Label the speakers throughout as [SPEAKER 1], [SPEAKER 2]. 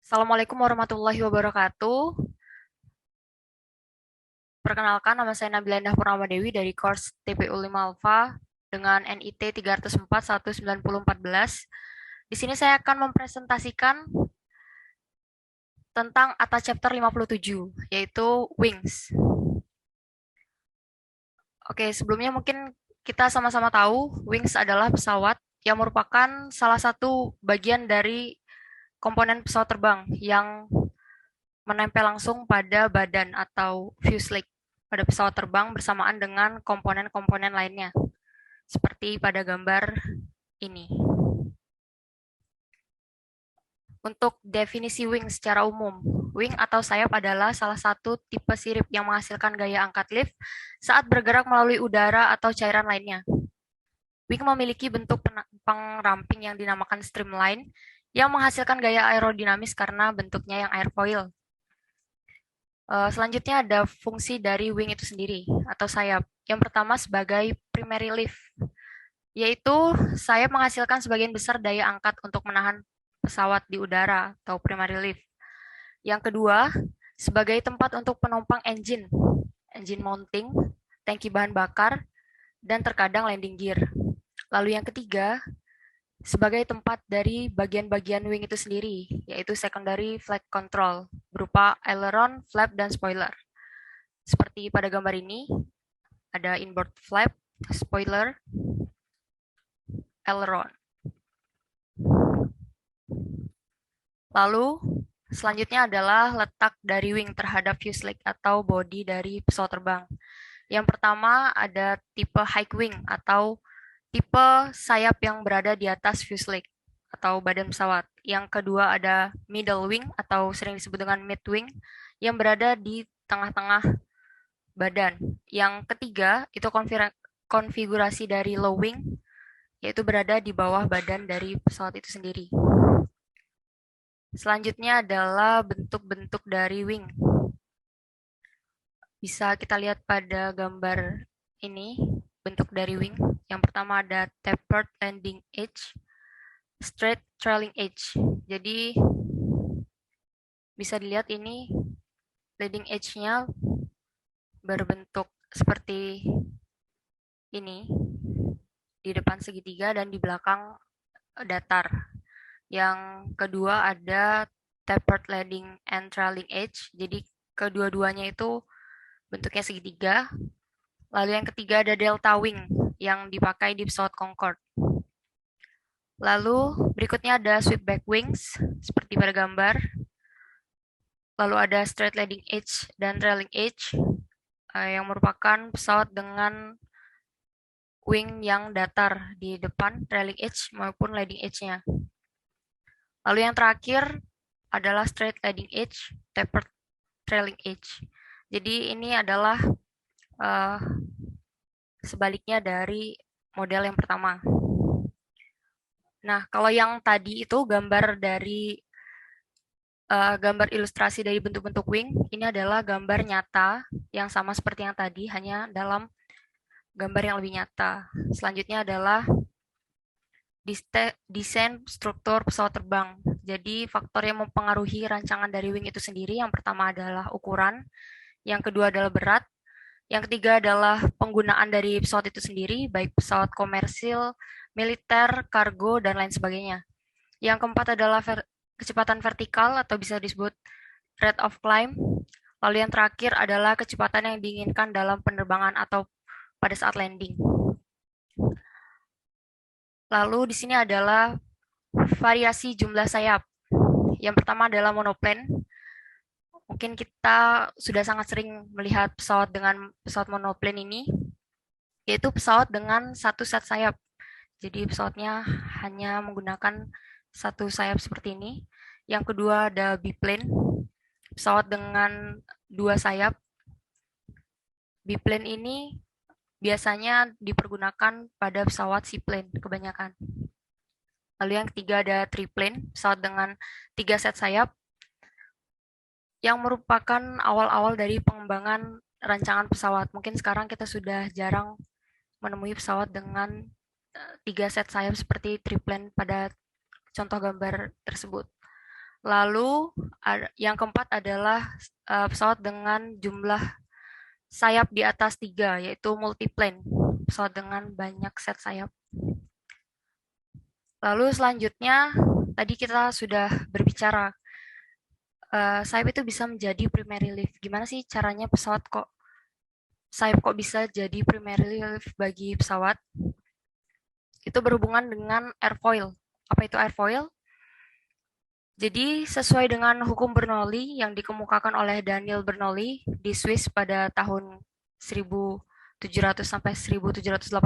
[SPEAKER 1] Assalamualaikum warahmatullahi wabarakatuh. Perkenalkan, nama saya Nabila Endah Purnama Dewi dari course TPU 5 Alpha dengan NIT 304-19014. Di sini saya akan mempresentasikan tentang ATA chapter 57, yaitu Wings. Oke, sebelumnya mungkin kita sama-sama tahu Wings adalah pesawat yang merupakan salah satu bagian dari komponen pesawat terbang yang menempel langsung pada badan atau fuselage pada pesawat terbang bersamaan dengan komponen-komponen lainnya, seperti pada gambar ini. Untuk definisi wing secara umum, wing atau sayap adalah salah satu tipe sirip yang menghasilkan gaya angkat lift saat bergerak melalui udara atau cairan lainnya. Wing memiliki bentuk pengramping yang dinamakan streamline yang menghasilkan gaya aerodinamis karena bentuknya yang airfoil. Selanjutnya ada fungsi dari wing itu sendiri atau sayap. Yang pertama sebagai primary lift, yaitu sayap menghasilkan sebagian besar daya angkat untuk menahan pesawat di udara atau primary lift. Yang kedua, sebagai tempat untuk penumpang engine mounting, tangki bahan bakar, dan terkadang landing gear. Lalu yang ketiga, sebagai tempat dari bagian-bagian wing itu sendiri, yaitu secondary flight control, berupa aileron, flap, dan spoiler. Seperti pada gambar ini, ada inboard flap, spoiler, aileron. Lalu, selanjutnya adalah letak dari wing terhadap fuselage atau bodi dari pesawat terbang. Yang pertama ada tipe high wing atau tipe sayap yang berada di atas fuselage atau badan pesawat. Yang kedua ada middle wing atau sering disebut dengan mid wing yang berada di tengah-tengah badan. Yang ketiga itu konfigurasi dari low wing, yaitu berada di bawah badan dari pesawat itu sendiri. Selanjutnya adalah bentuk-bentuk dari wing. Bisa kita lihat pada gambar ini, bentuk dari wing. Yang pertama ada tapered landing edge, straight trailing edge. Jadi bisa dilihat ini leading edge-nya berbentuk seperti ini, di depan segitiga dan di belakang datar. Yang kedua ada tapered leading and trailing edge, jadi kedua-duanya itu bentuknya segitiga. Lalu yang ketiga ada delta wing yang dipakai di pesawat Concorde. Lalu berikutnya ada sweepback wings seperti pada gambar. Lalu ada straight leading edge dan trailing edge yang merupakan pesawat dengan wing yang datar di depan trailing edge maupun leading edge-nya. Lalu yang terakhir adalah straight leading edge, tapered trailing edge. Jadi ini adalah sebaliknya dari model yang pertama. Nah, kalau yang tadi itu gambar dari gambar ilustrasi dari bentuk-bentuk wing, ini adalah gambar nyata yang sama seperti yang tadi, hanya dalam gambar yang lebih nyata. Selanjutnya adalah desain struktur pesawat terbang. Jadi faktor yang mempengaruhi rancangan dari wing itu sendiri, yang pertama adalah ukuran, yang kedua adalah berat, yang ketiga adalah penggunaan dari pesawat itu sendiri, baik pesawat komersil, militer, kargo, dan lain sebagainya. Yang keempat adalah kecepatan vertikal atau bisa disebut rate of climb. Lalu yang terakhir adalah kecepatan yang diinginkan dalam penerbangan atau pada saat landing. Lalu di sini adalah variasi jumlah sayap. Yang pertama adalah monoplane. Mungkin kita sudah sangat sering melihat pesawat dengan pesawat monoplane ini, yaitu pesawat dengan satu set sayap. Jadi pesawatnya hanya menggunakan satu sayap seperti ini. Yang kedua ada biplane, pesawat dengan dua sayap. Biplane ini biasanya dipergunakan pada pesawat seaplane kebanyakan. Lalu yang ketiga ada triplane, pesawat dengan tiga set sayap, yang merupakan awal-awal dari pengembangan rancangan pesawat. Mungkin sekarang kita sudah jarang menemui pesawat dengan 3 set sayap seperti triplen pada contoh gambar tersebut. Lalu yang keempat adalah pesawat dengan jumlah sayap di atas 3, yaitu multiplane, pesawat dengan banyak set sayap. Lalu selanjutnya, tadi kita sudah berbicara, sayap itu bisa menjadi primary lift. Gimana sih caranya sayap kok bisa jadi primary lift bagi pesawat? Itu berhubungan dengan airfoil. Apa itu airfoil? Jadi sesuai dengan hukum Bernoulli yang dikemukakan oleh Daniel Bernoulli di Swiss pada tahun 1700 sampai 1782,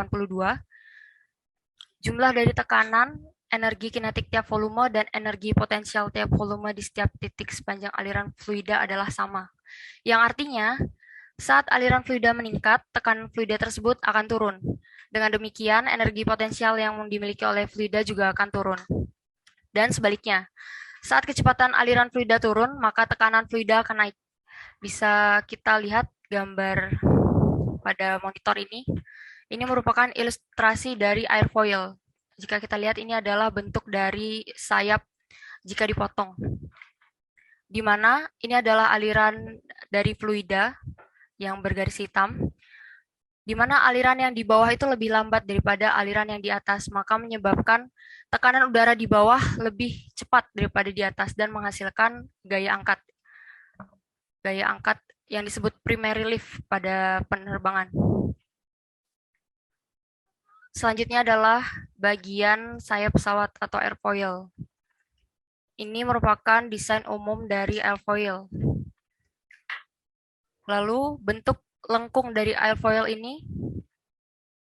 [SPEAKER 1] jumlah dari tekanan, energi kinetik tiap volume, dan energi potensial tiap volume di setiap titik sepanjang aliran fluida adalah sama. Yang artinya, saat aliran fluida meningkat, tekanan fluida tersebut akan turun. Dengan demikian, energi potensial yang dimiliki oleh fluida juga akan turun. Dan sebaliknya, saat kecepatan aliran fluida turun, maka tekanan fluida akan naik. Bisa kita lihat gambar pada monitor ini. Ini merupakan ilustrasi dari airfoil. Jika kita lihat, ini adalah bentuk dari sayap jika dipotong. Di mana ini adalah aliran dari fluida yang bergaris hitam, di mana aliran yang di bawah itu lebih lambat daripada aliran yang di atas, maka menyebabkan tekanan udara di bawah lebih cepat daripada di atas dan menghasilkan gaya angkat. Gaya angkat yang disebut primary lift pada penerbangan. Selanjutnya adalah bagian sayap pesawat atau airfoil. Ini merupakan desain umum dari airfoil. Lalu bentuk lengkung dari airfoil ini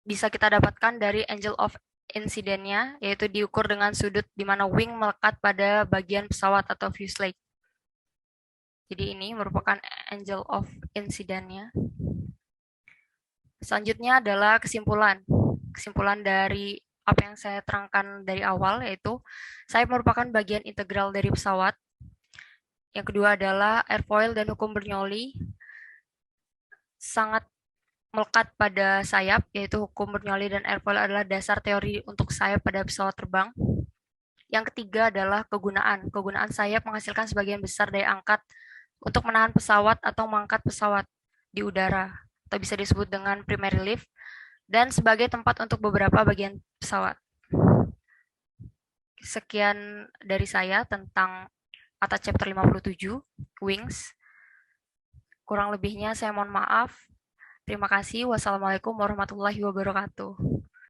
[SPEAKER 1] bisa kita dapatkan dari angle of incidence-nya, yaitu diukur dengan sudut di mana wing melekat pada bagian pesawat atau fuselage. Jadi ini merupakan angle of incidence-nya. Selanjutnya adalah kesimpulan. Kesimpulan dari apa yang saya terangkan dari awal, yaitu sayap merupakan bagian integral dari pesawat. Yang kedua adalah airfoil dan hukum Bernoulli sangat melekat pada sayap, yaitu hukum Bernoulli dan airfoil adalah dasar teori untuk sayap pada pesawat terbang. Yang ketiga adalah kegunaan. Kegunaan sayap menghasilkan sebagian besar daya angkat untuk menahan pesawat atau mengangkat pesawat di udara, atau bisa disebut dengan primary lift, dan sebagai tempat untuk beberapa bagian pesawat. Sekian dari saya tentang ATA Chapter 57, Wings. Kurang lebihnya saya mohon maaf. Terima kasih. Wassalamualaikum warahmatullahi wabarakatuh.